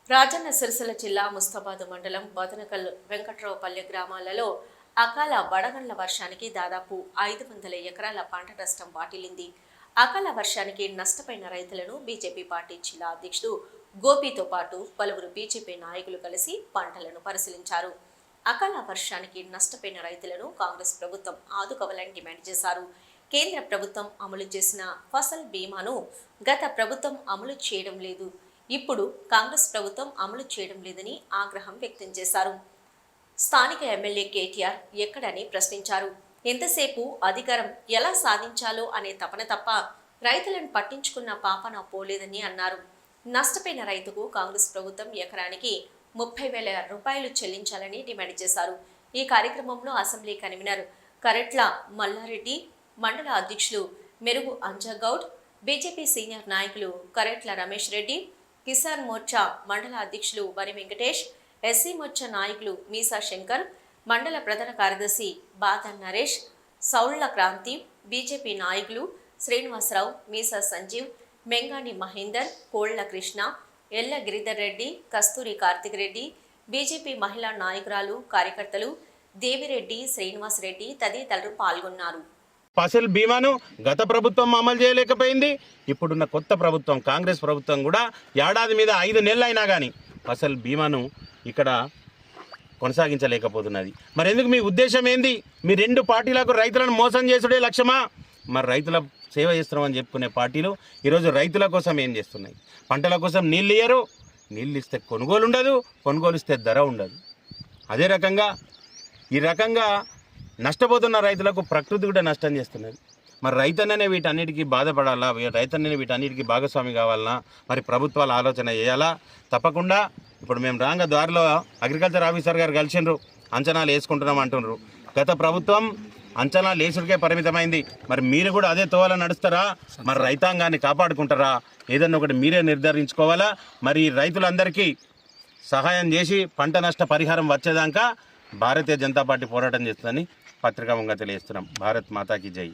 రాజన్న సిరిసిల్ల జిల్లా ముస్తాబాద్ మండలం బదనకల్ వెంకట్రావుపల్లె గ్రామాలలో అకాల వడగండ్ల వర్షానికి దాదాపు 500 ఎకరాల పంట నష్టం వాటిల్లింది. అకాల వర్షానికి నష్టపోయిన రైతులను బీజేపీ పార్టీ జిల్లా అధ్యక్షుడు గోపితో పాటు పలువురు బీజేపీ నాయకులు కలిసి పంటలను పరిశీలించారు. అకాల వర్షానికి నష్టపోయిన రైతులను కాంగ్రెస్ ప్రభుత్వం ఆదుకోవాలని డిమాండ్ చేశారు. కేంద్ర ప్రభుత్వం అమలు చేసిన ఫసల్ బీమాను గత ప్రభుత్వం అమలు చేయడం లేదు, ఇప్పుడు కాంగ్రెస్ ప్రభుత్వం అమలు చేయడం లేదని ఆగ్రహం వ్యక్తం చేశారు. స్థానిక ఎమ్మెల్యే కేటీఆర్ ఎక్కడని ప్రశ్నించారు. ఎంతసేపు అధికారం ఎలా సాధించాలో అనే తపన తప్ప రైతులను పట్టించుకున్న పాపన పోలేదని అన్నారు. నష్టపోయిన రైతుకు కాంగ్రెస్ ప్రభుత్వం ఎకరానికి 30,000 రూపాయలు చెల్లించాలని డిమాండ్ చేశారు. ఈ కార్యక్రమంలో అసెంబ్లీ కన్వీనర్ కరెట్ల మల్లారెడ్డి, మండల అధ్యక్షులు మెరుగు అంజగౌడ్, బీజేపీ సీనియర్ నాయకులు కరెట్ల రమేష్ రెడ్డి, కిసాన్ మోర్చా మండల అధ్యక్షులు వరి వెంకటేష్, ఎస్సీ మోర్చా నాయకులు మీసా శంకర్, మండల ప్రధాన కార్యదర్శి బాదన్ నరేష్, సౌళ్ల క్రాంతి, బీజేపీ నాయకులు శ్రీనివాసరావు, మీసా సంజీవ్, మెంగాని మహేందర్, కోళ్ల కృష్ణ, ఎల్ల గిరిధర్ రెడ్డి, కస్తూరి కార్తిక్ రెడ్డి, బీజేపీ మహిళా నాయకురాలు, కార్యకర్తలు దేవిరెడ్డి, శ్రీనివాస్ రెడ్డి తదితరులు పాల్గొన్నారు. ఫసల్ బీమాను గత ప్రభుత్వం అమలు చేయలేకపోయింది. ఇప్పుడున్న కొత్త ప్రభుత్వం కాంగ్రెస్ ప్రభుత్వం కూడా ఏడాది మీద 5 నెలలు అయినా కానీ ఫసల్ బీమాను ఇక్కడ కొనసాగించలేకపోతున్నది. మరి ఎందుకు మీ ఉద్దేశం ఏంది? మీ రెండు పార్టీలకు రైతులను మోసం చేసుడే లక్ష్యమా? మరి రైతుల సేవ చేస్తున్నామని చెప్పుకునే పార్టీలు ఈరోజు రైతుల కోసం ఏం చేస్తున్నాయి? పంటల కోసం నీళ్ళు ఇయ్యరు, నీళ్ళు ఇస్తే కొనుగోలు ఉండదు, కొనుగోలు ఇస్తే ధర ఉండదు. అదే రకంగా ఈ రకంగా నష్టపోతున్న రైతులకు ప్రకృతి కూడా నష్టం చేస్తున్నది. మరి రైతన్ననే వీటన్నిటికీ బాధపడాలా? రైతన్ననే వీటన్నిటికీ భాగస్వామి కావాలన్నా? మరి ప్రభుత్వాలు ఆలోచన చేయాలా? తప్పకుండా ఇప్పుడు మేము రాంగ దారిలో అగ్రికల్చర్ ఆఫీసర్ గారు కలిసిండ్రు, అంచనాలు వేసుకుంటున్నాం అంటున్నారు. గత ప్రభుత్వం అంచనాలు వేసుడికే పరిమితమైంది. మరి మీరు కూడా అదే తోవల నడుస్తారా? మరి రైతాంగాన్ని కాపాడుకుంటారా? ఏదన్నా ఒకటి మీరే నిర్ధారించుకోవాలా. మరి రైతులందరికీ సహాయం చేసి పంట నష్ట పరిహారం వచ్చేదాకా భారతీయ జనతా పార్టీ పోరాటం చేస్తుందని పత్రికాముఖంగా తెలియజేస్తున్నాం. భారత్ మాతాకి జై.